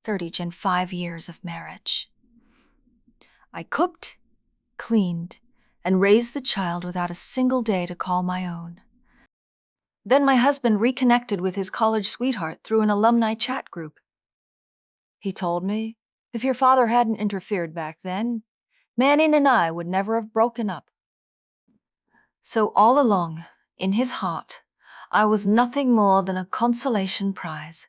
30 in 5 years of marriage. I cooked, cleaned, and raised the child without a single day to call my own. Then my husband reconnected with his college sweetheart through an alumni chat group. He told me, if your father hadn't interfered back then, Manning and I would never have broken up. So all along, in his heart, I was nothing more than a consolation prize.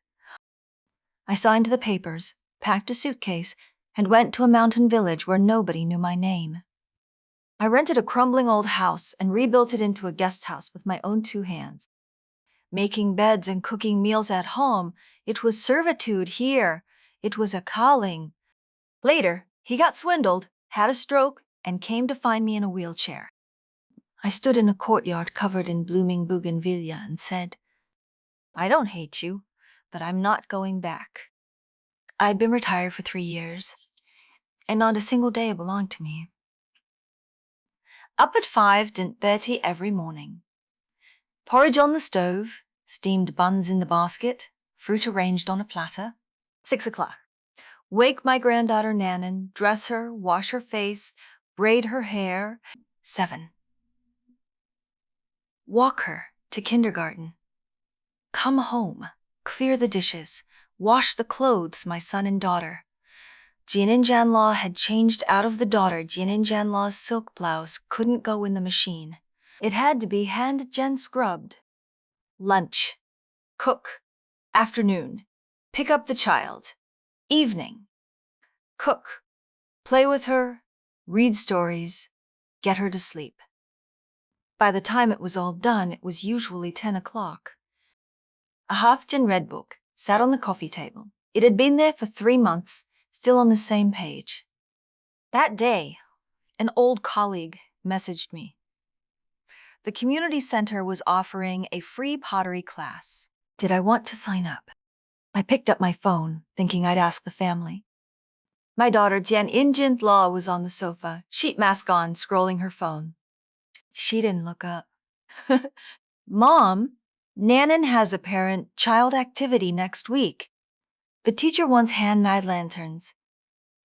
I signed the papers, packed a suitcase, and went to a mountain village where nobody knew my name. I rented a crumbling old house and rebuilt it into a guest house with my own 2 hands. Making beds and cooking meals at home, it was servitude here. It was a calling. Later, he got swindled, had a stroke, and came to find me in a wheelchair. I stood in a courtyard covered in blooming bougainvillea and said, I don't hate you, but I'm not going back. I'd been retired for 3 years, and not a single day belonged to me. Up at 5:30 every morning. Porridge on the stove, steamed buns in the basket, fruit arranged on a platter. 6 o'clock. Wake my granddaughter Nanan, dress her, wash her face, braid her hair. 7. Walk her to kindergarten. Come home, clear the dishes, wash the clothes, my son and daughter. Jin and Janlaw had changed out of the daughter. Jin and Janlaw's silk blouse couldn't go in the machine. It had to be hand-gen scrubbed. Lunch. Cook. Afternoon. Pick up the child. Evening. Cook. Play with her. Read stories. Get her to sleep. By the time it was all done, it was usually 10 o'clock. A half-gen red book sat on the coffee table. It had been there for 3 months, still on the same page. That day, an old colleague messaged me. The community center was offering a free pottery class. Did I want to sign up? I picked up my phone, thinking I'd ask the family. My daughter Jian Injint Law was on the sofa, sheet mask on, scrolling her phone. She didn't look up. Mom, Nanan has a parent-child activity next week. The teacher wants handmade lanterns.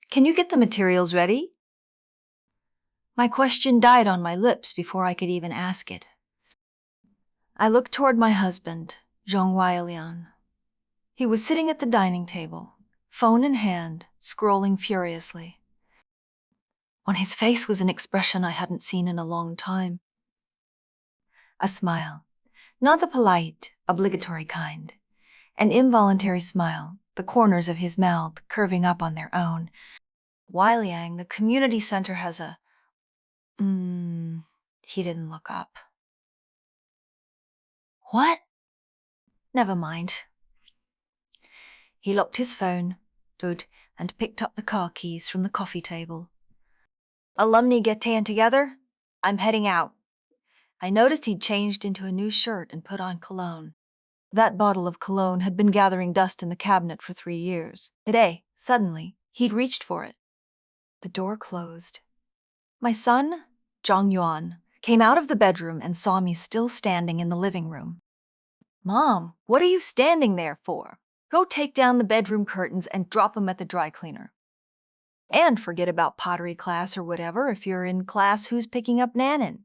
Can you get the materials ready? My question died on my lips before I could even ask it. I looked toward my husband, Zhong Weilian. He was sitting at the dining table, phone in hand, scrolling furiously. On his face was an expression I hadn't seen in a long time. A smile, not the polite, obligatory kind. An involuntary smile, the corners of his mouth curving up on their own. Weiliang, the community center has a... He didn't look up. What? Never mind. He locked his phone, stood, and picked up the car keys from the coffee table. Alumni getting together? I'm heading out. I noticed he'd changed into a new shirt and put on cologne. That bottle of cologne had been gathering dust in the cabinet for 3 years. Today, suddenly, he'd reached for it. The door closed. My son, Zhang Yuan, came out of the bedroom and saw me still standing in the living room. Mom, what are you standing there for? Go take down the bedroom curtains and drop them at the dry cleaner. And forget about pottery class or whatever. If you're in class, who's picking up Nanan?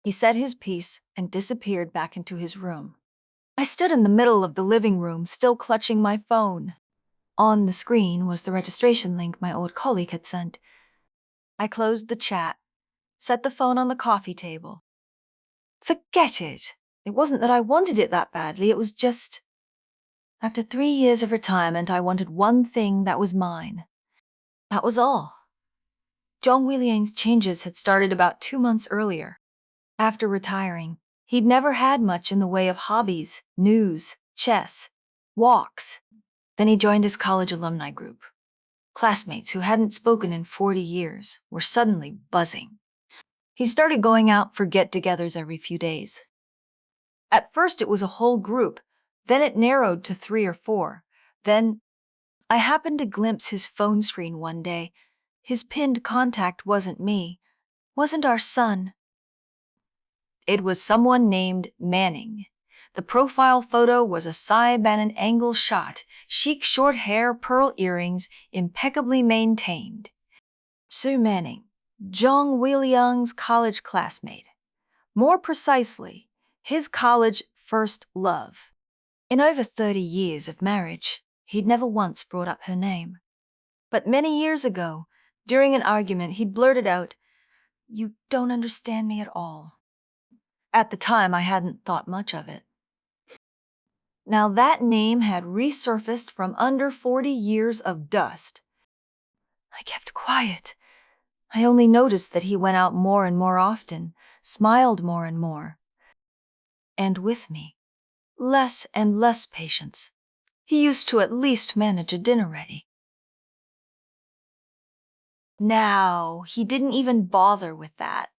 He said his piece and disappeared back into his room. I stood in the middle of the living room, still clutching my phone. On the screen was the registration link my old colleague had sent. I closed the chat, set the phone on the coffee table. Forget it. It wasn't that I wanted it that badly, it was just... After 3 years of retirement, I wanted one thing that was mine. That was all. Zhong Weiliang's changes had started about 2 months earlier. After retiring, he'd never had much in the way of hobbies, news, chess, walks. Then he joined his college alumni group. Classmates who hadn't spoken in 40 years were suddenly buzzing. He started going out for get-togethers every few days. At first it was a whole group, then it narrowed to 3 or 4. Then I happened to glimpse his phone screen one day. His pinned contact wasn't me, wasn't our son. It was someone named Manning, The profile photo was a Saibanan angle shot, chic short hair, pearl earrings, impeccably maintained. Sue Manning, Jong Wheelyang's college classmate. More precisely, his college first love. In over 30 years of marriage, he'd never once brought up her name. But many years ago, during an argument, he blurted out, "You don't understand me at all." At the time, I hadn't thought much of it. Now that name had resurfaced from under 40 years of dust. I kept quiet. I only noticed that he went out more and more often, smiled more and more. And with me, less and less patience. He used to at least manage a dinner ready. Now, he didn't even bother with that.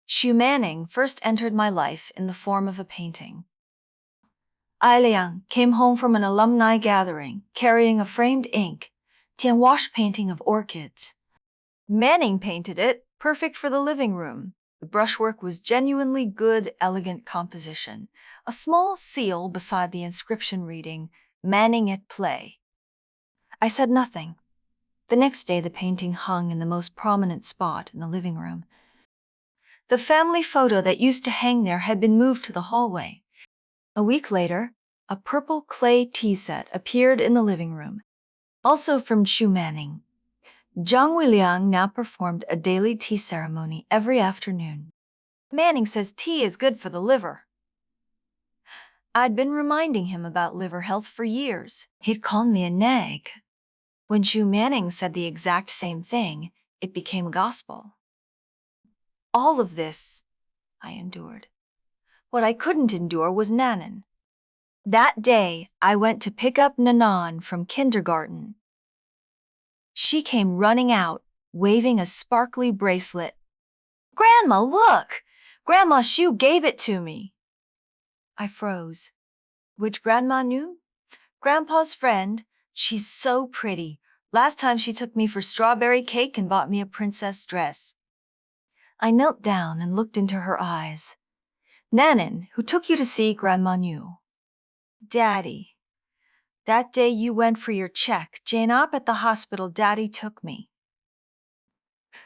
Xu Manning first entered my life in the form of a painting. Ai Liang came home from an alumni gathering, carrying a framed ink, Tian wash painting of orchids. Manning painted it, perfect for the living room. The brushwork was genuinely good, elegant composition. A small seal beside the inscription reading, "Manning at Play." I said nothing. The next day, the painting hung in the most prominent spot in the living room. The family photo that used to hang there had been moved to the hallway. A week later, a purple clay tea set appeared in the living room, also from Xu Manning. Zhang Weiliang now performed a daily tea ceremony every afternoon. Manning says tea is good for the liver. I'd been reminding him about liver health for years. He'd called me a nag. When Xu Manning said the exact same thing, it became gospel. All of this, I endured. What I couldn't endure was Nanan. That day, I went to pick up Nanan from kindergarten. She came running out, waving a sparkly bracelet. "Grandma, look! Grandma Xu gave it to me." I froze. Which Grandma knew? Grandpa's friend. She's so pretty. Last time she took me for strawberry cake and bought me a princess dress. I knelt down and looked into her eyes. "Nanan, who took you to see Grandma New?" "Daddy. That day you went for your check, Jane, up at the hospital, Daddy took me."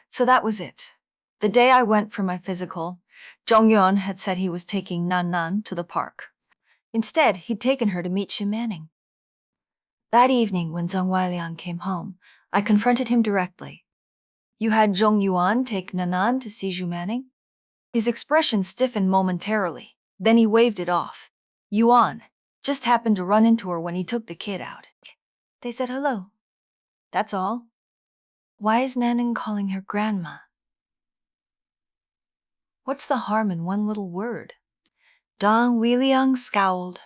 So that was it. The day I went for my physical, Zhongyuan had said he was taking Nan to the park. Instead, he'd taken her to meet Xu Manning. That evening, when Zhong Weiliang came home, I confronted him directly. "You had Zhong Yuan take Nanan to see Xu Manning?" His expression stiffened momentarily. Then he waved it off. "Yuan just happened to run into her when he took the kid out. They said hello. That's all." Why is Nanan calling her grandma? What's the harm in one little word? Dong Weiliang scowled.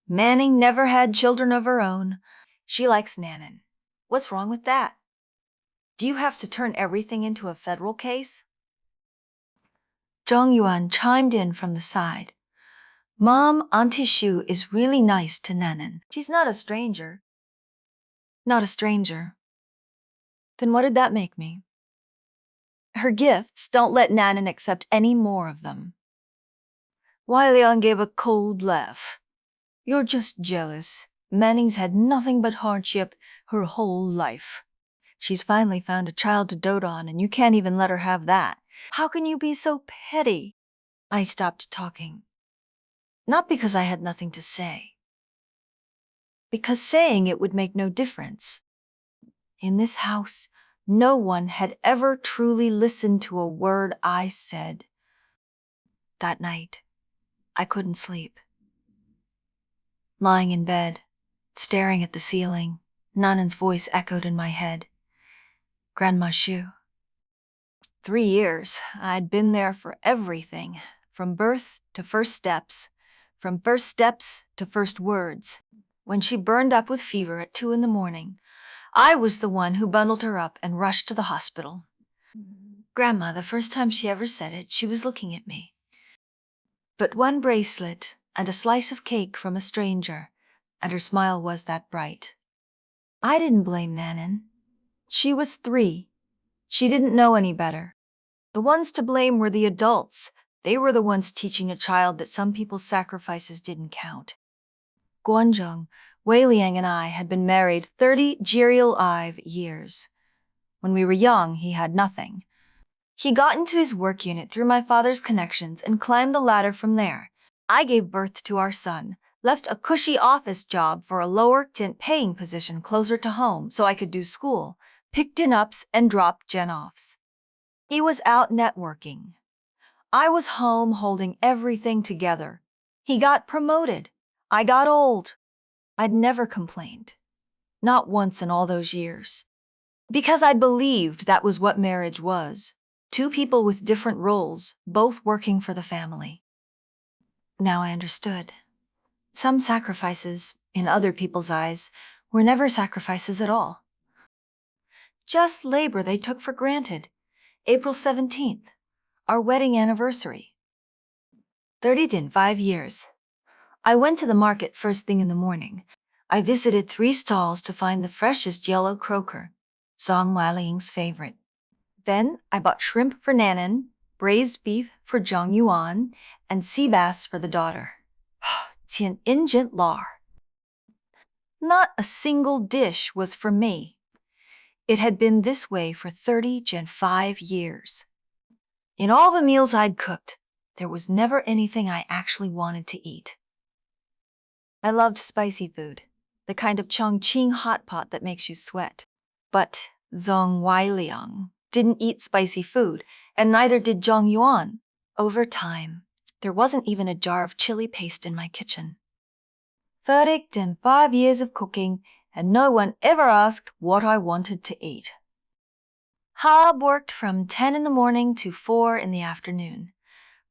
Manning never had children of her own. She likes Nanan. What's wrong with that? Do you have to turn everything into a federal case? Zhong Yuan chimed in from the side. "Mom, Auntie Xu is really nice to Nanan." "She's not a stranger." "Not a stranger. Then what did that make me?" "Her gifts, don't let Nanan accept any more of them." Weiliang gave a cold laugh. "You're just jealous. Manning's had nothing but hardship her whole life. She's finally found a child to dote on, and you can't even let her have that. How can you be so petty?" I stopped talking. Not because I had nothing to say. Because saying it would make no difference. In this house, no one had ever truly listened to a word I said. That night, I couldn't sleep. Lying in bed, staring at the ceiling, Nanan's voice echoed in my head. Grandma Xu. 3 years, I'd been there for everything, from birth to first steps, from first steps to first words. When she burned up with fever at 2 a.m, I was the one who bundled her up and rushed to the hospital. Grandma, the first time she ever said it, she was looking at me. But one bracelet and a slice of cake from a stranger, and her smile was that bright. I didn't blame Nanan. She was 3. She didn't know any better. The ones to blame were the adults, They were the ones teaching a child that some people's sacrifices didn't count. Guanzhong, Wei Liang and I had been married 30 years. When we were young, he had nothing. He got into his work unit through my father's connections and climbed the ladder from there. I gave birth to our son, left a cushy office job for a lower-paying position closer to home so I could do school, pick din-ups and drop gen-offs. He was out networking. I was home holding everything together. He got promoted. I got old. I'd never complained. Not once in all those years. Because I believed that was what marriage was. Two people with different roles, both working for the family. Now I understood. Some sacrifices, in other people's eyes, were never sacrifices at all. Just labor they took for granted. April 17th, our wedding anniversary. 5 years. I went to the market first thing in the morning. I visited 3 stalls to find the freshest yellow croaker, Zhang Weiling's favorite. Then I bought shrimp for Nanan, braised beef for Zhang Yuan, and sea bass for the daughter. Tian ingent lar. Not a single dish was for me. It had been this way for 5 years. In all the meals I'd cooked, there was never anything I actually wanted to eat. I loved spicy food, the kind of Chongqing hot pot that makes you sweat. But Zhang Weiliang didn't eat spicy food, and neither did Zhang Yuan. Over time, there wasn't even a jar of chili paste in my kitchen. 5 years of cooking, and no one ever asked what I wanted to eat. Hob worked from 10 in the morning to 4 in the afternoon.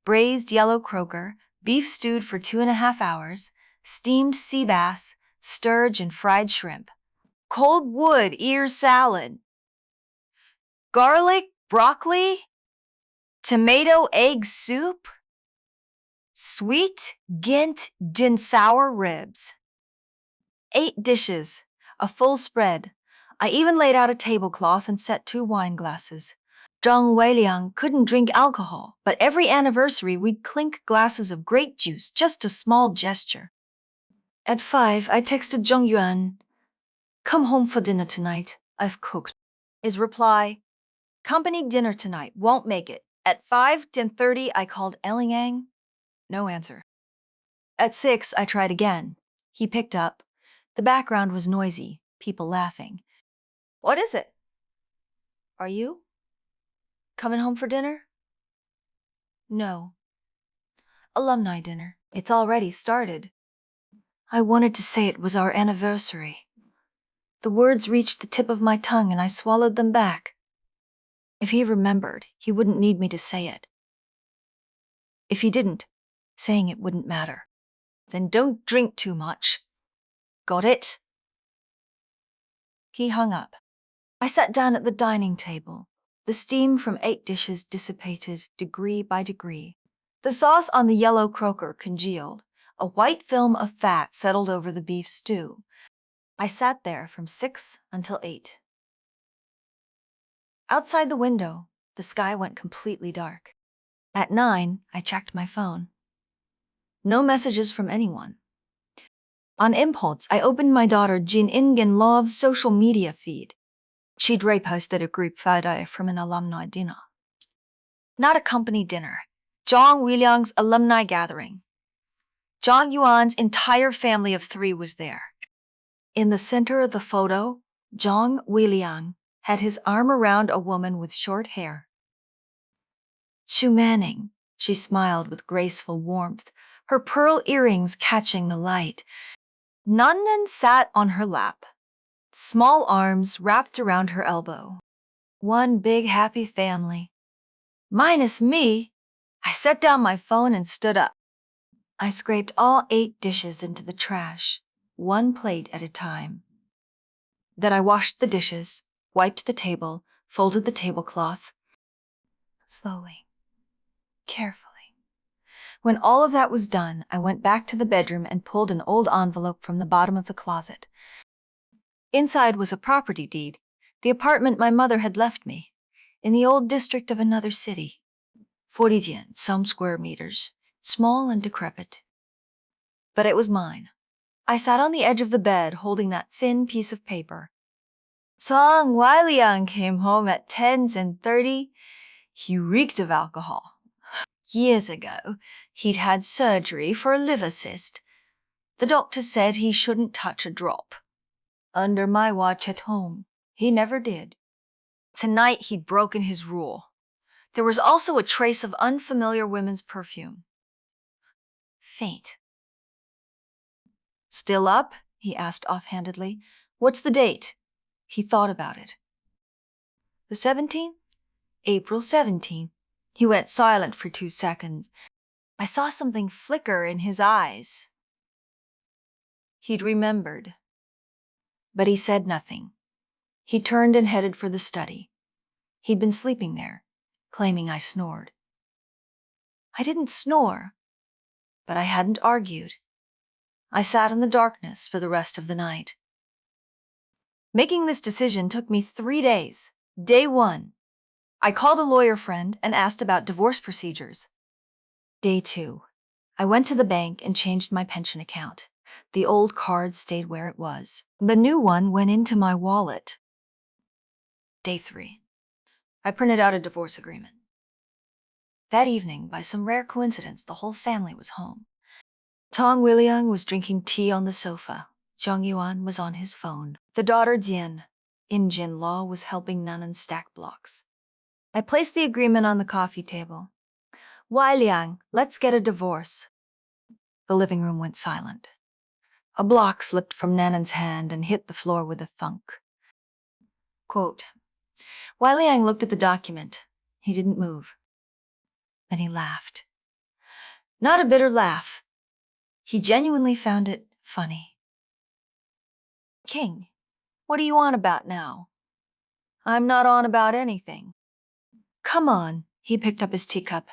Braised yellow croaker, beef stewed for 2.5 hours, steamed sea bass, sturge and fried shrimp, cold wood ear salad, garlic, broccoli, tomato egg soup, sweet Ghent gin sour ribs. 8 dishes, a full spread. I even laid out a tablecloth and set 2 wine glasses. Zhang Weiliang couldn't drink alcohol, but every anniversary we'd clink glasses of grape juice, just a small gesture. At 5, I texted Zhang Yuan, "Come home for dinner tonight. I've cooked." His reply, "Company dinner tonight, won't make it." At 10:30, I called Ellingang. No answer. At 6, I tried again. He picked up. The background was noisy, people laughing. "What is it? Are you coming home for dinner?" "No. Alumni dinner. It's already started." I wanted to say it was our anniversary. The words reached the tip of my tongue and I swallowed them back. If he remembered, he wouldn't need me to say it. If he didn't, saying it wouldn't matter. Then don't drink too much. Got it? He hung up. I sat down at the dining table. The steam from 8 dishes dissipated degree by degree. The sauce on the yellow croaker congealed. A white film of fat settled over the beef stew. I sat there from 6 until 8. Outside the window, the sky went completely dark. At 9, I checked my phone. No messages from anyone. On impulse, I opened my daughter Jin Ingen-Lov's social media feed. She'd reposted a group photo from an alumni dinner. Not a company dinner. Zhang Weiliang's alumni gathering. Zhang Yuan's entire family of 3 was there. In the center of the photo, Zhang Weiliang had his arm around a woman with short hair. "Chu Manning," she smiled with graceful warmth, her pearl earrings catching the light. Nannan sat on her lap, small arms wrapped around her elbow. One big happy family. Minus me. I set down my phone and stood up. I scraped all 8 dishes into the trash, 1 plate at a time. Then I washed the dishes, wiped the table, folded the tablecloth. Slowly, carefully. When all of that was done, I went back to the bedroom and pulled an old envelope from the bottom of the closet. Inside was a property deed, the apartment my mother had left me, in the old district of another city. 40 yen, some square meters, small and decrepit. But it was mine. I sat on the edge of the bed holding that thin piece of paper. Song Wiliang came home at 10:30. He reeked of alcohol. Years ago, he'd had surgery for a liver cyst. The doctor said he shouldn't touch a drop. Under my watch at home, he never did. Tonight, he'd broken his rule. There was also a trace of unfamiliar women's perfume. Faint. Still up? He asked offhandedly. What's the date? He thought about it. The 17th? April 17th. He went silent for 2 seconds. I saw something flicker in his eyes. He'd remembered. But he said nothing. He turned and headed for the study. He'd been sleeping there, claiming I snored. I didn't snore, but I hadn't argued. I sat in the darkness for the rest of the night. Making this decision took me 3 days. Day 1. I called a lawyer friend and asked about divorce procedures. Day 2. I went to the bank and changed my pension account. The old card stayed where it was. The new one went into my wallet. Day 3. I printed out a divorce agreement. That evening, by some rare coincidence, the whole family was home. Tong Williang was drinking tea on the sofa. Zhang Yuan was on his phone. The daughter Jian, in Jin Law, was helping Nanan stack blocks. I placed the agreement on the coffee table. Wai Liang, let's get a divorce. The living room went silent. A block slipped from Nanan's hand and hit the floor with a thunk. Quote, Wai Liang looked at the document. He didn't move. Then he laughed. Not a bitter laugh. He genuinely found it funny. King, what are you on about now? I'm not on about anything. Come on, he picked up his teacup.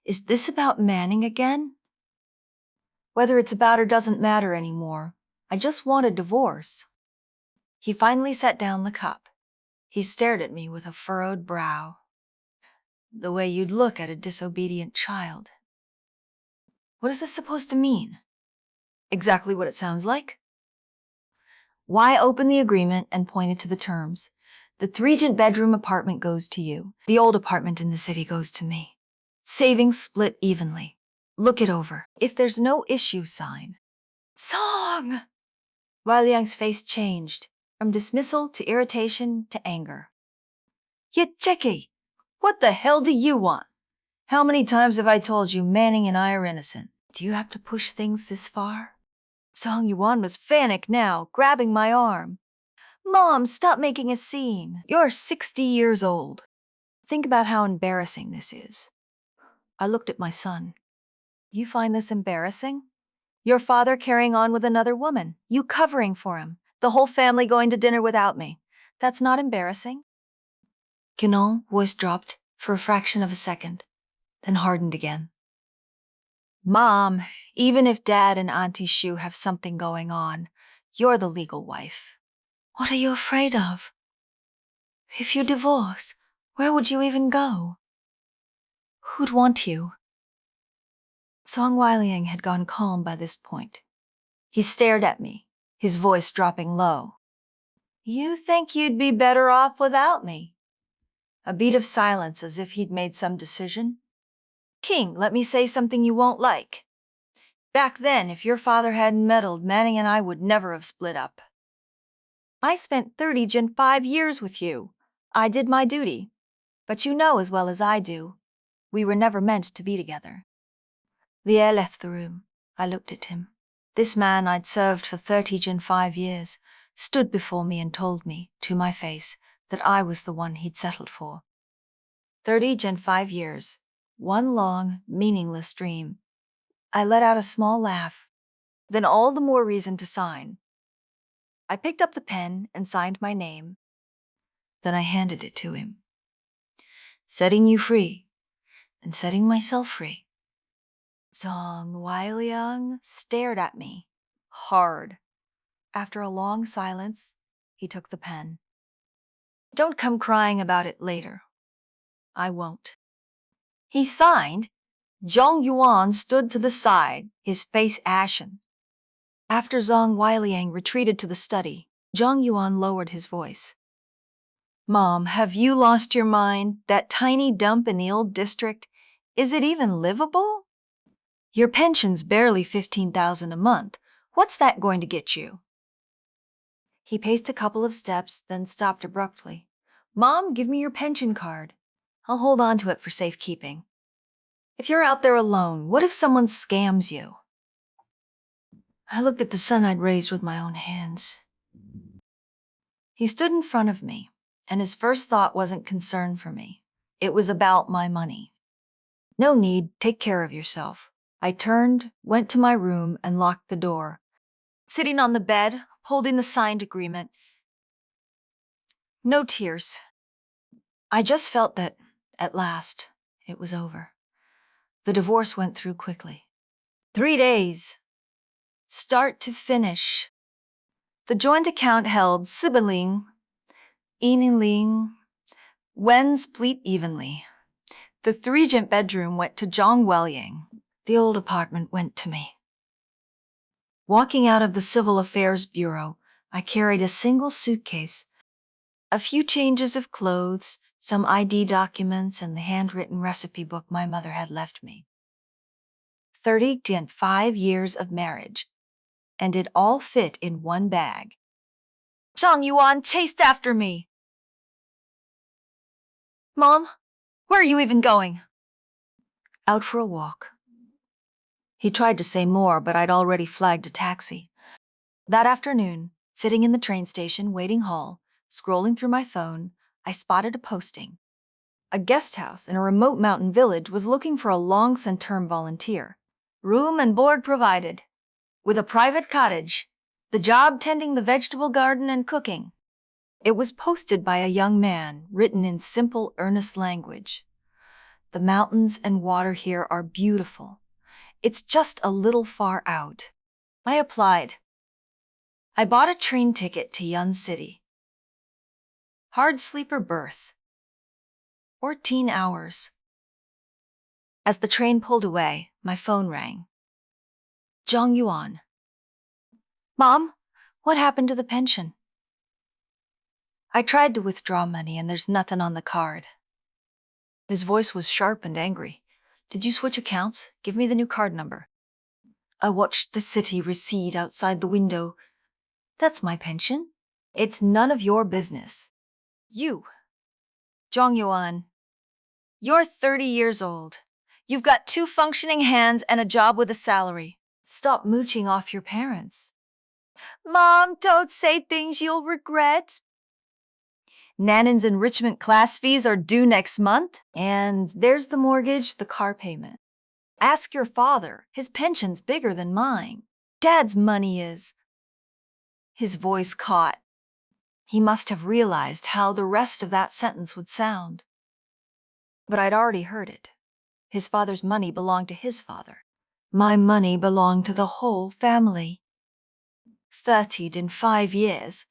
Is this about Manning again? Whether it's about or doesn't matter anymore. I just want a divorce. He finally set down the cup. He stared at me with a furrowed brow. The way you'd look at a disobedient child. What is this supposed to mean? Exactly what it sounds like. Why open the agreement and pointed to the terms? The 3-bedroom apartment goes to you. The old apartment in the city goes to me. Savings split evenly. Look it over. If there's no issue, sign. Song! Wai Liang's face changed, from dismissal to irritation to anger. Jackie, what the hell do you want? How many times have I told you Manning and I are innocent? Do you have to push things this far? Song Yuan was panic now, grabbing my arm. Mom, stop making a scene. You're 60 years old. Think about how embarrassing this is. I looked at my son. You find this embarrassing? Your father carrying on with another woman, you covering for him, the whole family going to dinner without me. That's not embarrassing? Ginon's voice dropped for a fraction of a second, then hardened again. Mom, even if Dad and Auntie Shu have something going on, you're the legal wife. What are you afraid of? If you divorce, where would you even go? Who'd want you? Song Weiliang had gone calm by this point. He stared at me, his voice dropping low. You think you'd be better off without me? A beat of silence as if he'd made some decision. King, let me say something you won't like. Back then, if your father hadn't meddled, Manning and I would never have split up. I spent 35 years with you. I did my duty. But you know as well as I do, we were never meant to be together. The air left the room. I looked at him. This man I'd served for 35 years stood before me and told me, to my face, that I was the one he'd settled for. 35 years. One long, meaningless dream. I let out a small laugh. Then all the more reason to sign. I picked up the pen and signed my name. Then I handed it to him. Setting you free, and setting myself free. Zhang Weiliang stared at me, hard. After a long silence, he took the pen. Don't come crying about it later. I won't. He signed. Zhang Yuan stood to the side, his face ashen. After Zhang Weiliang retreated to the study, Zhang Yuan lowered his voice. Mom, have you lost your mind? That tiny dump in the old district, is it even livable? Your pension's barely 15,000 a month. What's that going to get you? He paced a couple of steps, then stopped abruptly. Mom, give me your pension card. I'll hold on to it for safekeeping. If you're out there alone, what if someone scams you? I looked at the son I'd raised with my own hands. He stood in front of me, and his first thought wasn't concern for me. It was about my money. No need, take care of yourself. I turned, went to my room, and locked the door. Sitting on the bed, holding the signed agreement. No tears. I just felt that, at last, it was over. The divorce went through quickly. 3 days. Start to finish. The joint account held Sibyling, Ening, Wen split evenly. The 3-gent bedroom went to Zhang Weiliang. The old apartment went to me. Walking out of the Civil Affairs Bureau, I carried a single suitcase, a few changes of clothes, some ID documents, and the handwritten recipe book my mother had left me. 35 years of marriage, and it all fit in one bag. Zhang Yuan chased after me. Mom, where are you even going? Out for a walk. He tried to say more, but I'd already flagged a taxi. That afternoon, sitting in the train station waiting hall, scrolling through my phone, I spotted a posting. A guest house in a remote mountain village was looking for a long-term volunteer. Room and board provided, with a private cottage. The job tending the vegetable garden and cooking. It was posted by a young man, written in simple, earnest language. The mountains and water here are beautiful. It's just a little far out. I applied. I bought a train ticket to Yun City. Hard sleeper berth. 14 hours. As the train pulled away, my phone rang. Zhang Yuan. Mom, what happened to the pension? I tried to withdraw money and there's nothing on the card. His voice was sharp and angry. Did you switch accounts? Give me the new card number. I watched the city recede outside the window. That's my pension. It's none of your business. You, Zhang Yuan, you're 30 years old. You've got 2 functioning hands and a job with a salary. Stop mooching off your parents. Mom, don't say things you'll regret. Nanan's enrichment class fees are due next month, and there's the mortgage, the car payment. Ask your father. His pension's bigger than mine. Dad's money is. His voice caught. He must have realized how the rest of that sentence would sound. But I'd already heard it. His father's money belonged to his father. My money belonged to the whole family. 30'd in 5 years,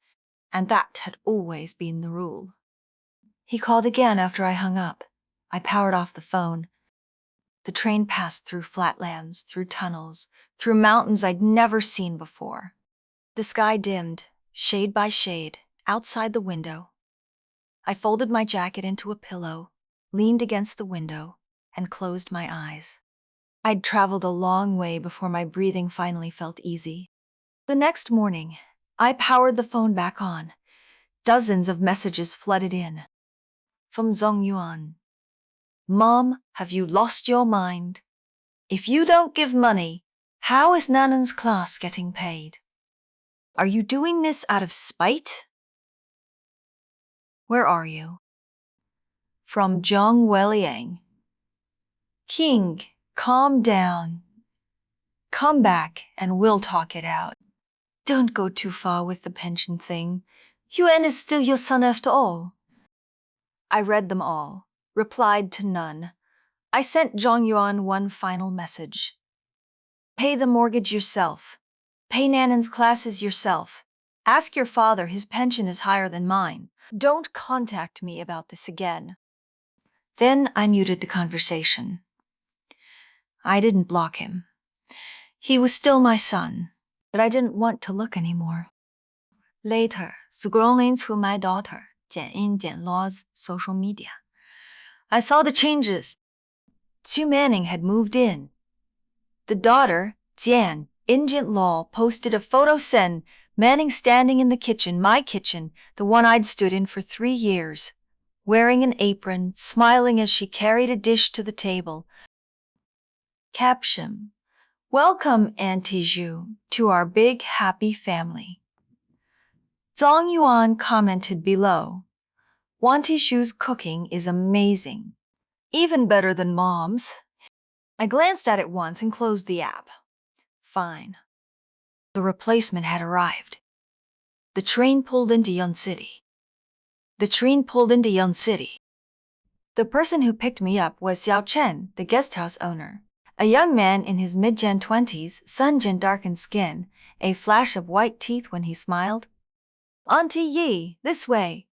and that had always been the rule. He called again after I hung up. I powered off the phone. The train passed through flatlands, through tunnels, through mountains I'd never seen before. The sky dimmed, shade by shade, outside the window. I folded my jacket into a pillow, leaned against the window, and closed my eyes. I'd traveled a long way before my breathing finally felt easy. The next morning, I powered the phone back on. Dozens of messages flooded in. From Zhang Yuan. Mom, have you lost your mind? If you don't give money, how is Nanan's class getting paid? Are you doing this out of spite? Where are you? From Zhang Weiliang. King, calm down. Come back and we'll talk it out. Don't go too far with the pension thing. Yuan is still your son after all. I read them all, replied to none. I sent Zhang Yuan one final message. Pay the mortgage yourself. Pay Nanan's classes yourself. Ask your father, his pension is higher than mine. Don't contact me about this again. Then I muted the conversation. I didn't block him. He was still my son, but I didn't want to look anymore. Later, scrolling through my daughter, Law's social media, I saw the changes. Xu Manning had moved in. The daughter, Jian, Law, posted a photo sen Manning standing in the kitchen, my kitchen, the one I'd stood in for 3 years, wearing an apron, smiling as she carried a dish to the table. Caption: Welcome, Auntie Zhu, to our big happy family. Zhang Yuan commented below, Auntie Zhu's cooking is amazing, even better than Mom's. I glanced at it once and closed the app. Fine. The replacement had arrived. The train pulled into Yun City. The person who picked me up was Xiao Chen, the guest house owner. A young man in his mid-gen 20s, sun-gen darkened skin, a flash of white teeth when he smiled. Auntie Yi, this way.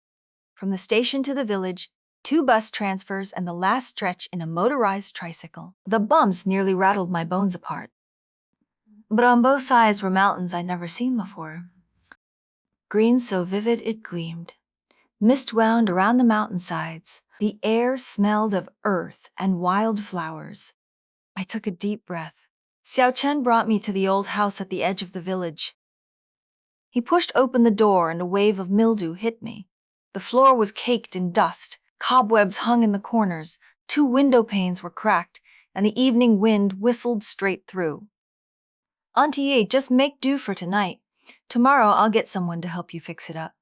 From the station to the village, 2 bus transfers and the last stretch in a motorized tricycle. The bumps nearly rattled my bones apart. But on both sides were mountains I'd never seen before. Green so vivid it gleamed. Mist wound around the mountainsides. The air smelled of earth and wildflowers. I took a deep breath. Xiao Chen brought me to the old house at the edge of the village. He pushed open the door and a wave of mildew hit me. The floor was caked in dust, cobwebs hung in the corners, 2 window panes were cracked, and the evening wind whistled straight through. Auntie Yi, just make do for tonight. Tomorrow I'll get someone to help you fix it up.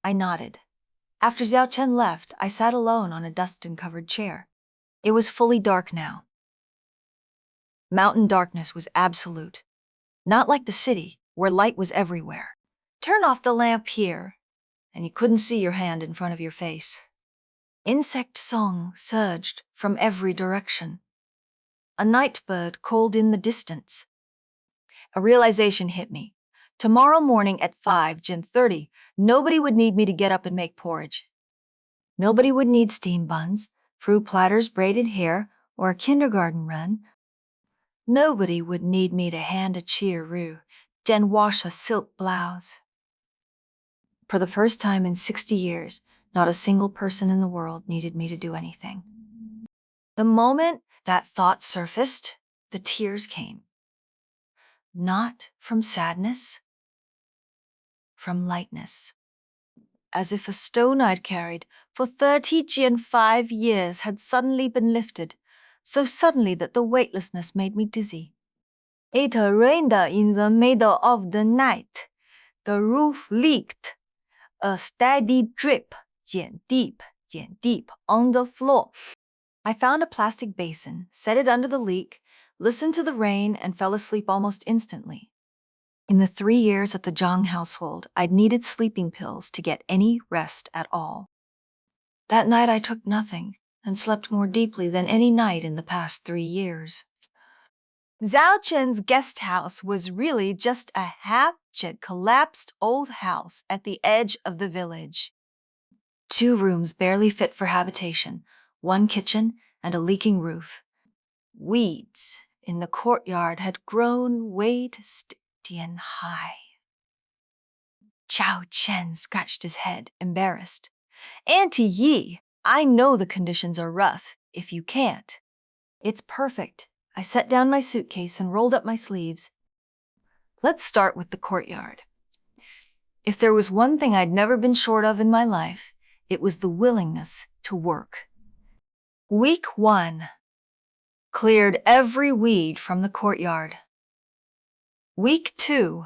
I nodded. After Xiao Chen left, I sat alone on a dust-covered chair. It was fully dark now. Mountain darkness was absolute. Not like the city, where light was everywhere. Turn off the lamp here, and you couldn't see your hand in front of your face. Insect song surged from every direction. A night bird called in the distance. A realization hit me. Tomorrow morning at 5:30, nobody would need me to get up and make porridge. Nobody would need steam buns, fruit platters, braided hair, or a kindergarten run. Nobody would need me to hand a cheer-roo, then wash a silk blouse. For the first time in 60 years, not a single person in the world needed me to do anything. The moment that thought surfaced, the tears came. Not from sadness, from lightness. As if a stone I'd carried for 35 years had suddenly been lifted, so suddenly that the weightlessness made me dizzy. It rained in the middle of the night. The roof leaked. A steady drip, 减deep, on the floor. I found a plastic basin, set it under the leak, listened to the rain, and fell asleep almost instantly. In the 3 years at the Zhang household, I'd needed sleeping pills to get any rest at all. That night I took nothing and slept more deeply than any night in the past 3 years. Xiao Chen's guest house was really just a collapsed old house at the edge of the village. 2 rooms barely fit for habitation, 1 kitchen, and a leaking roof. Weeds in the courtyard had grown waist high. Xiao Chen scratched his head, embarrassed. Auntie Yi, I know the conditions are rough, if you can't. It's perfect. I set down my suitcase and rolled up my sleeves. Let's start with the courtyard. If there was one thing I'd never been short of in my life, it was the willingness to work. Week 1. Cleared every weed from the courtyard. Week 2.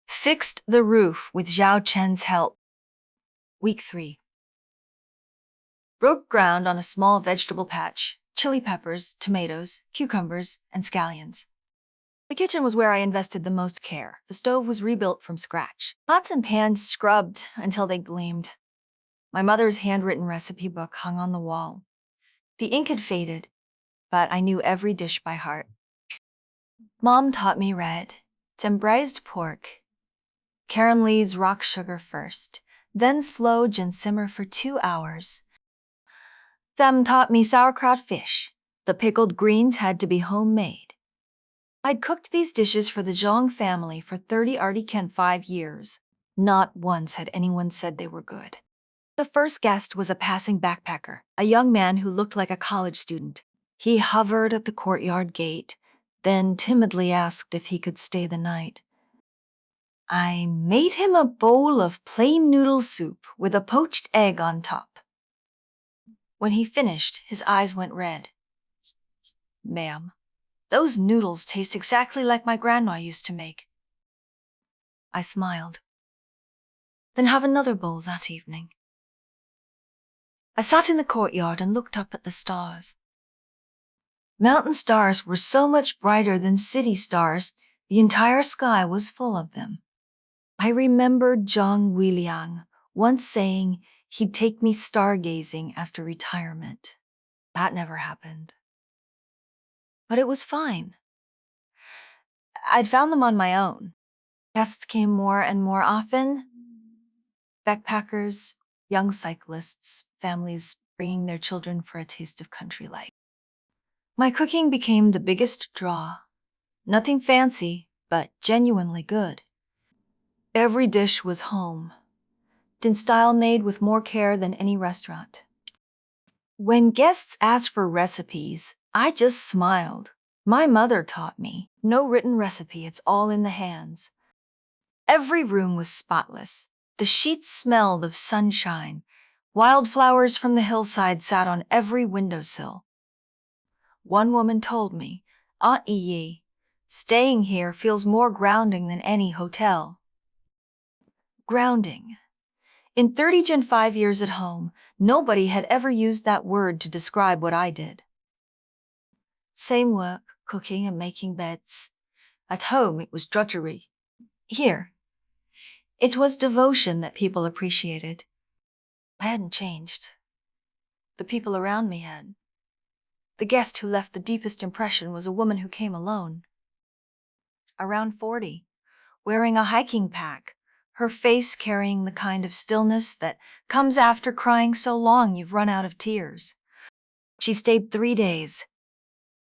Fixed the roof with Xiao Chen's help. Week 3. Broke ground on a small vegetable patch, chili peppers, tomatoes, cucumbers, and scallions. The kitchen was where I invested the most care. The stove was rebuilt from scratch. Pots and pans scrubbed until they gleamed. My mother's handwritten recipe book hung on the wall. The ink had faded, but I knew every dish by heart. Mom taught me red, braised pork, caramelized rock sugar first, then slow simmer for 2 hours. Sam taught me sauerkraut fish. The pickled greens had to be homemade. I'd cooked these dishes for the Zhang family for 5 years. Not once had anyone said they were good. The first guest was a passing backpacker, a young man who looked like a college student. He hovered at the courtyard gate, then timidly asked if he could stay the night. I made him a bowl of plain noodle soup with a poached egg on top. When he finished, his eyes went red. Ma'am, those noodles taste exactly like my grandma used to make. I smiled. Then have another bowl that evening. I sat in the courtyard and looked up at the stars. Mountain stars were so much brighter than city stars, the entire sky was full of them. I remembered Zhang Weiliang once saying he'd take me stargazing after retirement. That never happened. But it was fine. I'd found them on my own. Guests came more and more often. Backpackers, young cyclists, families bringing their children for a taste of country life. My cooking became the biggest draw. Nothing fancy, but genuinely good. Every dish was home, in style made with more care than any restaurant. When guests asked for recipes, I just smiled. My mother taught me, no written recipe, it's all in the hands. Every room was spotless. The sheets smelled of sunshine. Wildflowers from the hillside sat on every windowsill. One woman told me, Aunt Yi, staying here feels more grounding than any hotel. Grounding. In 5 years at home, nobody had ever used that word to describe what I did. Same work, cooking and making beds. At home, it was drudgery. Here, it was devotion that people appreciated. I hadn't changed. The people around me had. The guest who left the deepest impression was a woman who came alone. Around 40, wearing a hiking pack, her face carrying the kind of stillness that comes after crying so long you've run out of tears. She stayed 3 days.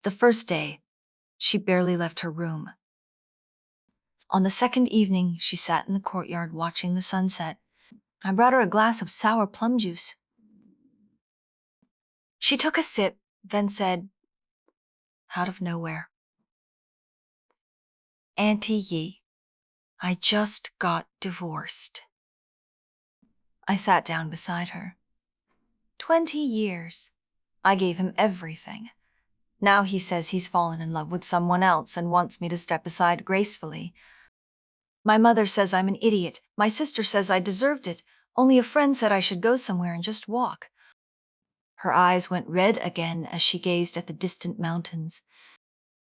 The first day, she barely left her room. On the second evening, she sat in the courtyard watching the sunset. I brought her a glass of sour plum juice. She took a sip, then said, out of nowhere, Auntie Yi, I just got divorced. I sat down beside her. 20 years. I gave him everything. Now he says he's fallen in love with someone else and wants me to step aside gracefully. My mother says I'm an idiot. My sister says I deserved it. Only a friend said I should go somewhere and just walk. Her eyes went red again as she gazed at the distant mountains.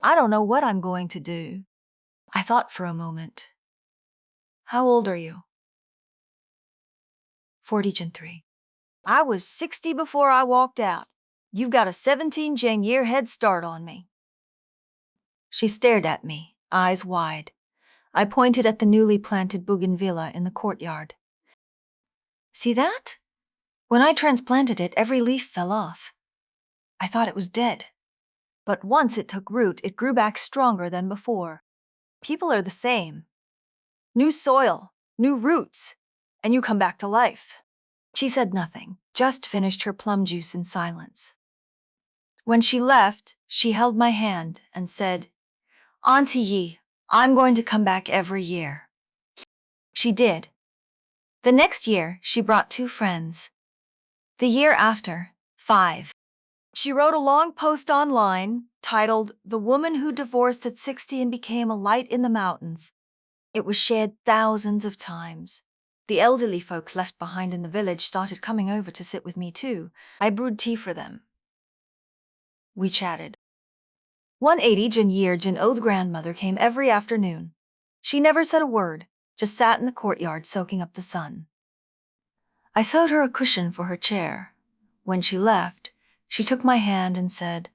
I don't know what I'm going to do. I thought for a moment. How old are you? 43. I was 60 before I walked out. You've got a 17-year head start on me. She stared at me, eyes wide. I pointed at the newly planted bougainvillea in the courtyard. See that? When I transplanted it, every leaf fell off. I thought it was dead. But once it took root, it grew back stronger than before. People are the same. New soil, new roots, and you come back to life. She said nothing, just finished her plum juice in silence. When she left, she held my hand and said, Auntie Yi, I'm going to come back every year. She did. The next year, she brought 2 friends. The year after, 5. She wrote a long post online titled, The Woman Who Divorced at 60 and Became a Light in the Mountains. It was shared thousands of times. The elderly folk left behind in the village started coming over to sit with me too. I brewed tea for them. We chatted. One 80-year old grandmother came every afternoon. She never said a word, just sat in the courtyard soaking up the sun. I sewed her a cushion for her chair. When she left, she took my hand and said,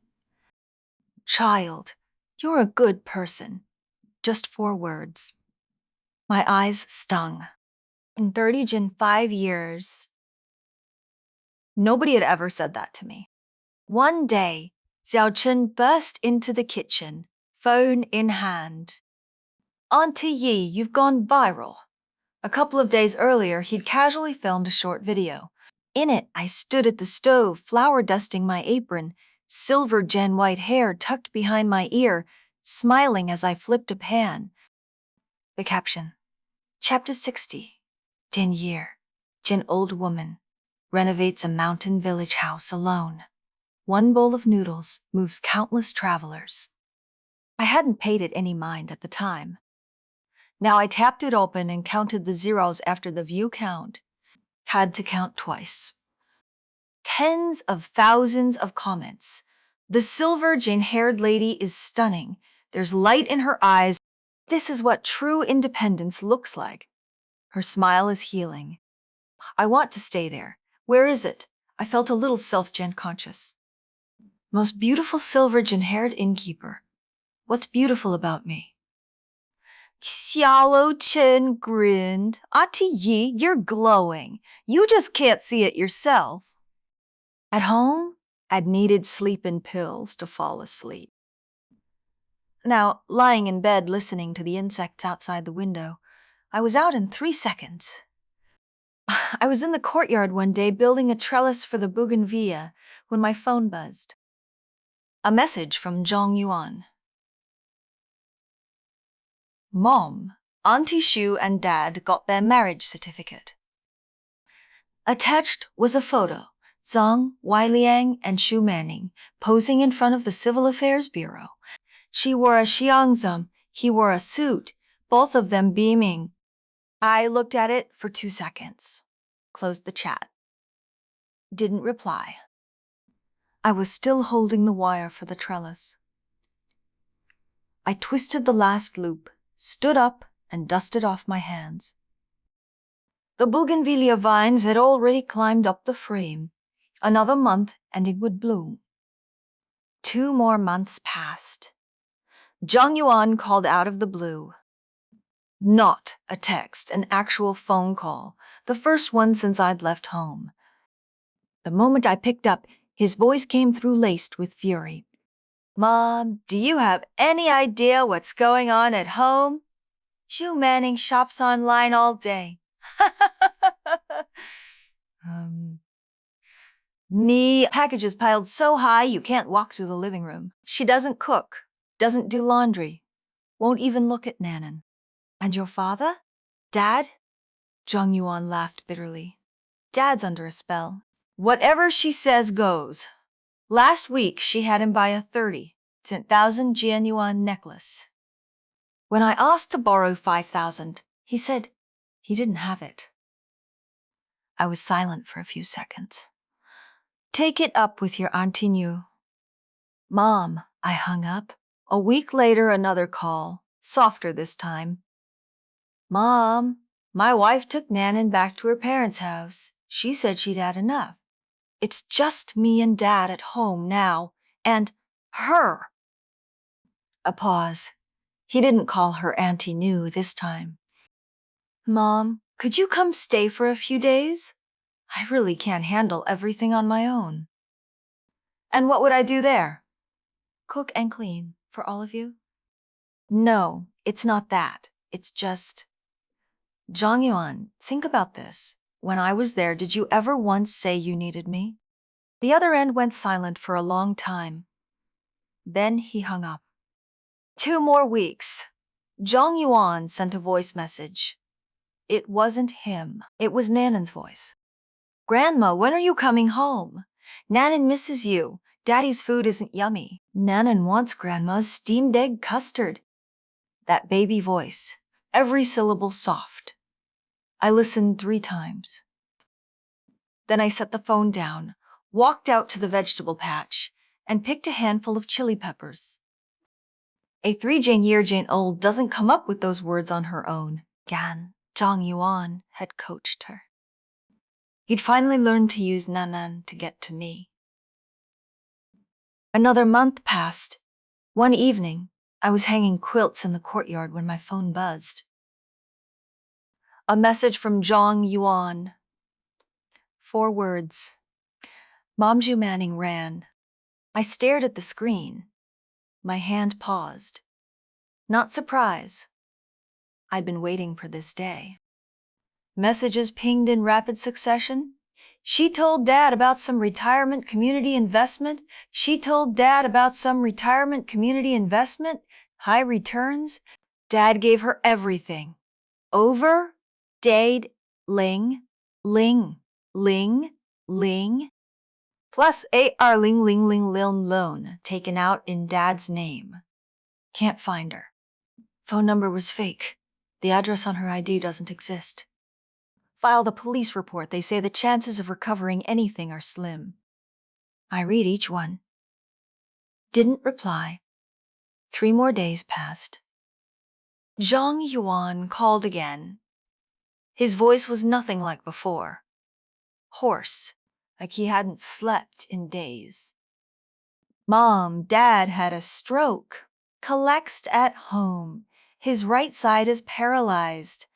Child, you're a good person. Just 4 words. My eyes stung. In 5 years, nobody had ever said that to me. One day, Xiao Chen burst into the kitchen, phone in hand. Auntie Yi, you've gone viral. A couple of days earlier, he'd casually filmed a short video. In it, I stood at the stove, flour dusting my apron, silver gen white hair tucked behind my ear, smiling as I flipped a pan. The caption: Chapter 60. Jin Year. Jin old woman renovates a mountain village house alone. One bowl of noodles moves countless travelers. I hadn't paid it any mind at the time. Now I tapped it open and counted the zeros after the view count. Had to count twice. Tens of thousands of comments. The silver Jane-haired lady is stunning. There's light in her eyes. This is what true independence looks like. Her smile is healing. I want to stay there. Where is it? I felt a little self-gen conscious. Most beautiful silver Jane-haired innkeeper. What's beautiful about me? Xiao Chen grinned. Auntie Yi, you're glowing. You just can't see it yourself. At home, I'd needed sleeping pills to fall asleep. Now, lying in bed listening to the insects outside the window, I was out in 3 seconds. I was in the courtyard one day building a trellis for the bougainvillea when my phone buzzed. A message from Zhang Yuan. Mom, Auntie Shu and Dad got their marriage certificate. Attached was a photo. Zhang, Wei Liang, and Shu Manning posing in front of the Civil Affairs Bureau. She wore a xiangzum, he wore a suit, both of them beaming. I looked at it for 2 seconds, closed the chat. Didn't reply. I was still holding the wire for the trellis. I twisted the last loop, stood up, and dusted off my hands. The bougainvillea vines had already climbed up the frame. Another month and it would bloom. 2 more months passed. Zhang Yuan called out of the blue. Not a text, an actual phone call, the first one since I'd left home. The moment I picked up, his voice came through laced with fury. Mom, do you have any idea what's going on at home? Shu Manning shops online all day. Packages piled so high you can't walk through the living room. She doesn't cook, doesn't do laundry, won't even look at Nanan. And your father? Dad? Zhang Yuan laughed bitterly. Dad's under a spell. Whatever she says goes. Last week she had him buy a 30,000 yuan necklace. When I asked to borrow 5,000, he said he didn't have it. I was silent for a few seconds. Take it up with your Auntie New. Mom, I hung up. A week later, another call, softer this time. Mom, my wife took Nanan back to her parents' house. She said she'd had enough. It's just me and Dad at home now, and her. A pause. He didn't call her Auntie New this time. Mom, could you come stay for a few days? I really can't handle everything on my own. And what would I do there? Cook and clean for all of you? No, it's not that. It's just... Zhang Yuan, think about this. When I was there, did you ever once say you needed me? The other end went silent for a long time. Then he hung up. 2 more weeks. Zhang Yuan sent a voice message. It wasn't him. It was Nanan's voice. Grandma, when are you coming home? Nanan misses you. Daddy's food isn't yummy. Nanan wants Grandma's steamed egg custard. That baby voice, every syllable soft. I listened 3 times. Then I set the phone down, walked out to the vegetable patch, and picked a handful of chili peppers. A 3-Jane-old doesn't come up with those words on her own. Zhang Yuan had coached her. He'd finally learned to use Nanan to get to me. Another month passed. One evening, I was hanging quilts in the courtyard when my phone buzzed. A message from Zhang Yuan. 4 words. Mom Zhu Manning ran. I stared at the screen. My hand paused. Not surprise. I'd been waiting for this day. Messages pinged in rapid succession. She told Dad about some retirement community investment. She told Dad about some retirement community investment. High returns. Dad gave her everything. Over, dade, ling, ling, ling, ling. Plus AR ling ling ling loan taken out in Dad's name. Can't find her. Phone number was fake. The address on her ID doesn't exist. File the police report. They say the chances of recovering anything are slim. I read each one. Didn't reply. 3 more days passed. Zhang Yuan called again. His voice was nothing like before. Hoarse, like he hadn't slept in days. Mom, Dad had a stroke. Collapsed at home. His right side is paralyzed.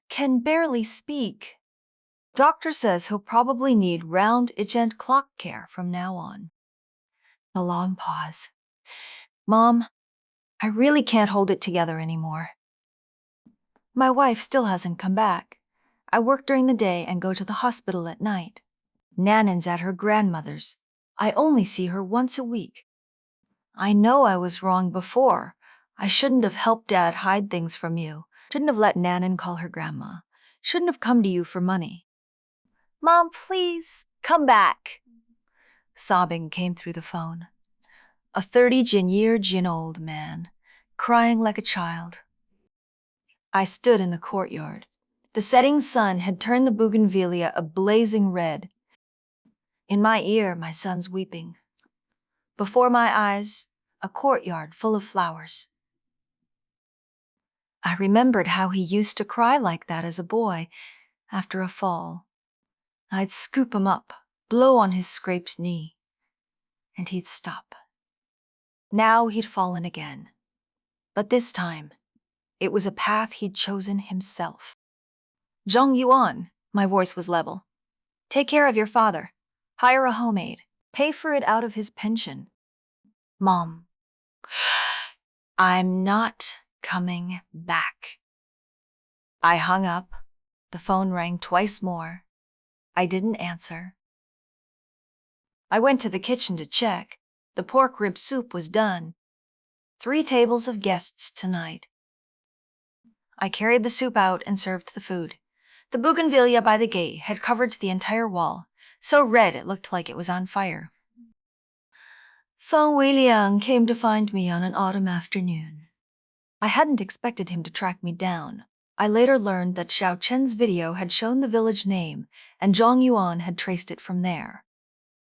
Can barely speak. Doctor says he'll probably need round itch and clock care from now on. A long pause. Mom, I really can't hold it together anymore. My wife still hasn't come back. I work during the day and go to the hospital at night. Nanan's at her grandmother's. I only see her once a week. I know I was wrong before. I shouldn't have helped Dad hide things from you. Shouldn't have let Nanan call her grandma. Shouldn't have come to you for money. Mom, please, come back. Sobbing came through the phone. A 30-year-old man, crying like a child. I stood in the courtyard. The setting sun had turned the bougainvillea a blazing red. In my ear, my son's weeping. Before my eyes, a courtyard full of flowers. I remembered how he used to cry like that as a boy after a fall. I'd scoop him up, blow on his scraped knee, and he'd stop. Now he'd fallen again. But this time, it was a path he'd chosen himself. Zhang Yuan, my voice was level. Take care of your father. Hire a home aide. Pay for it out of his pension. Mom, I'm not coming back. I hung up. The phone rang twice more. I didn't answer. I went to the kitchen to check. The pork rib soup was done. 3 tables of guests tonight. I carried the soup out and served the food. The bougainvillea by the gate had covered the entire wall, so red it looked like it was on fire. Song Weiliang came to find me on an autumn afternoon. I hadn't expected him to track me down. I later learned that Xiao Chen's video had shown the village name, and Zhang Yuan had traced it from there.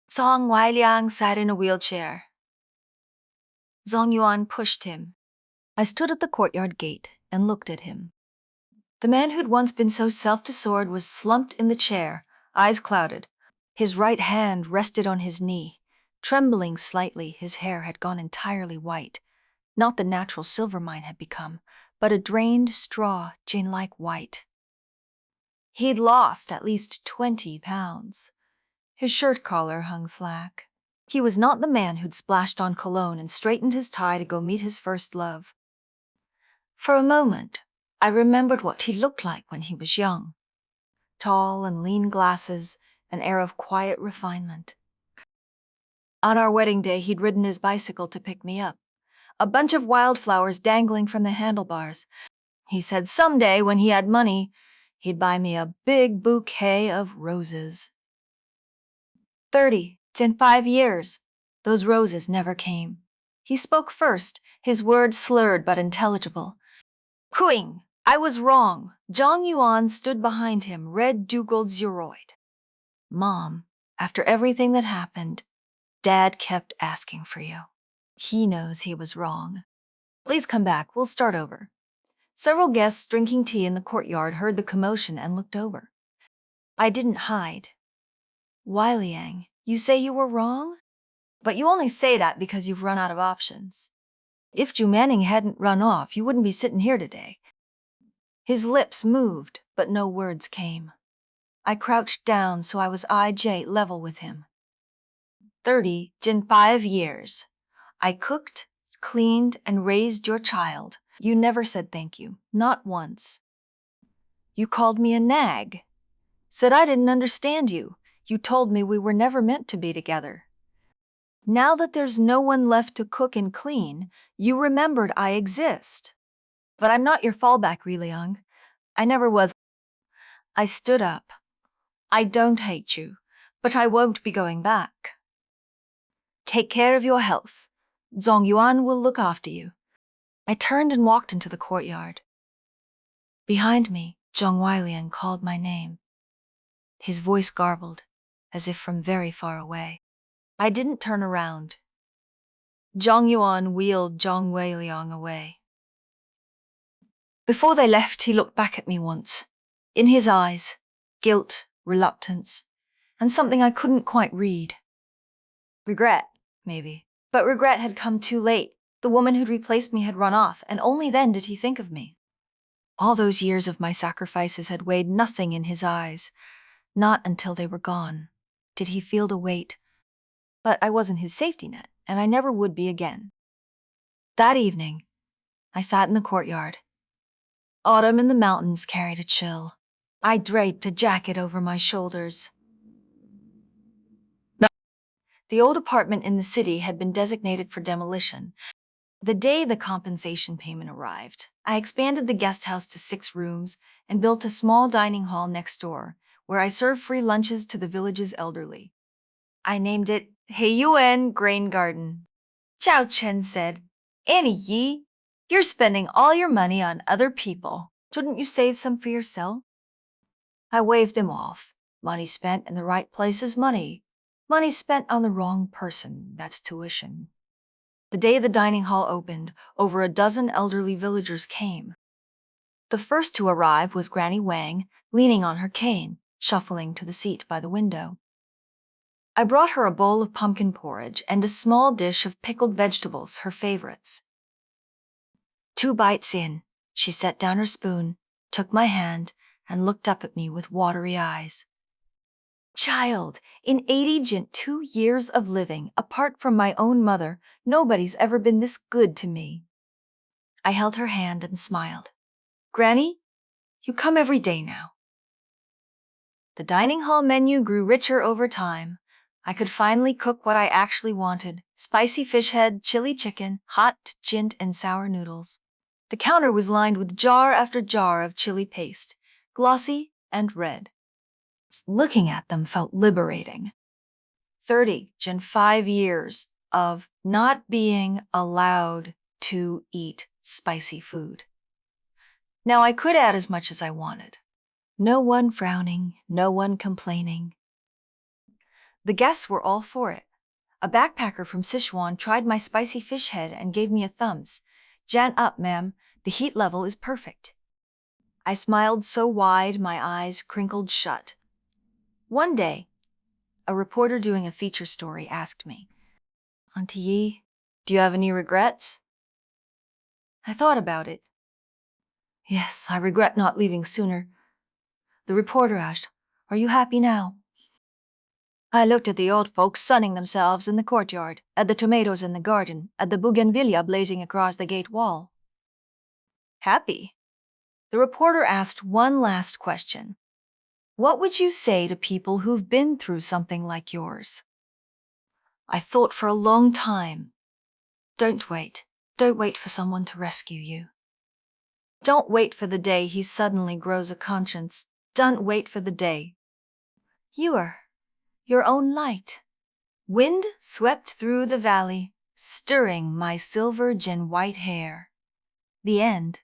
Song Weiliang sat in a wheelchair. Zhang Yuan pushed him. I stood at the courtyard gate and looked at him. The man who'd once been so self-assured was slumped in the chair, eyes clouded. His right hand rested on his knee. Trembling slightly, his hair had gone entirely white. Not the natural silver mine had become, but a drained straw, gin-like white. He'd lost at least 20 pounds. His shirt collar hung slack. He was not the man who'd splashed on cologne and straightened his tie to go meet his first love. For a moment, I remembered what he looked like when he was young. Tall and lean glasses, an air of quiet refinement. On our wedding day, he'd ridden his bicycle to pick me up. A bunch of wildflowers dangling from the handlebars. He said someday, when he had money, he'd buy me a big bouquet of roses. 30, it's in 5 years. Those roses never came. He spoke first, his words slurred but intelligible. Kuing, I was wrong. Zhang Yuan stood behind him, red Dugald Zeroid. Mom, after everything that happened, Dad kept asking for you. He knows he was wrong. Please come back, we'll start over. Several guests drinking tea in the courtyard heard the commotion and looked over. I didn't hide. Weiliang, you say you were wrong? But you only say that because you've run out of options. If Zhu Manning hadn't run off, you wouldn't be sitting here today. His lips moved, but no words came. I crouched down so I was eye level with him. 30 in 5 years. I cooked, cleaned, and raised your child. You never said thank you, not once. You called me a nag. Said I didn't understand you. You told me we were never meant to be together. Now that there's no one left to cook and clean, you remembered I exist. But I'm not your fallback, really, Young. I never was. I stood up. I don't hate you, but I won't be going back. Take care of your health. Zongyuan will look after you. I turned and walked into the courtyard. Behind me, Zhong Weilian called my name. His voice garbled, as if from very far away. I didn't turn around. Zhong Yuan wheeled Zhong Weiliang away. Before they left, he looked back at me once. In his eyes, guilt, reluctance, and something I couldn't quite read. Regret, maybe. But regret had come too late. The woman who'd replaced me had run off, and only then did he think of me. All those years of my sacrifices had weighed nothing in his eyes. Not until they were gone did he feel the weight. But I wasn't his safety net, and I never would be again. That evening, I sat in the courtyard. Autumn in the mountains carried a chill. I draped a jacket over my shoulders. The old apartment in the city had been designated for demolition. The day the compensation payment arrived, I expanded the guest house to 6 rooms and built a small dining hall next door, where I served free lunches to the village's elderly. I named it Heiyuan Grain Garden. Zhao Chen said, "Annie Yi, you're spending all your money on other people. Shouldn't you save some for yourself?" I waved him off. Money spent in the right place is money. Money spent on the wrong person, that's tuition. The day the dining hall opened, over a dozen elderly villagers came. The first to arrive was Granny Wang, leaning on her cane, shuffling to the seat by the window. I brought her a bowl of pumpkin porridge and a small dish of pickled vegetables, her favorites. 2 bites in, she set down her spoon, took my hand, and looked up at me with watery eyes. Child, in 82 years of living, apart from my own mother, nobody's ever been this good to me. I held her hand and smiled. Granny, you come every day now. The dining hall menu grew richer over time. I could finally cook what I actually wanted: spicy fish head, chili chicken, hot jint, and sour noodles. The counter was lined with jar after jar of chili paste, glossy and red. Looking at them felt liberating. 30 in 5 years of not being allowed to eat spicy food. Now I could add as much as I wanted. No one frowning, no one complaining. The guests were all for it. A backpacker from Sichuan tried my spicy fish head and gave me a thumbs. "Jan up, ma'am. The heat level is perfect." I smiled so wide my eyes crinkled shut. One day, a reporter doing a feature story asked me, "Auntie Yi, do you have any regrets?" I thought about it. "Yes, I regret not leaving sooner." The reporter asked, "Are you happy now?" I looked at the old folks sunning themselves in the courtyard, at the tomatoes in the garden, at the bougainvillea blazing across the gate wall. Happy? The reporter asked one last question. "What would you say to people who've been through something like yours?" I thought for a long time. Don't wait. Don't wait for someone to rescue you. Don't wait for the day he suddenly grows a conscience. Don't wait for the day. You are your own light. Wind swept through the valley, stirring my silver gin white hair. The end.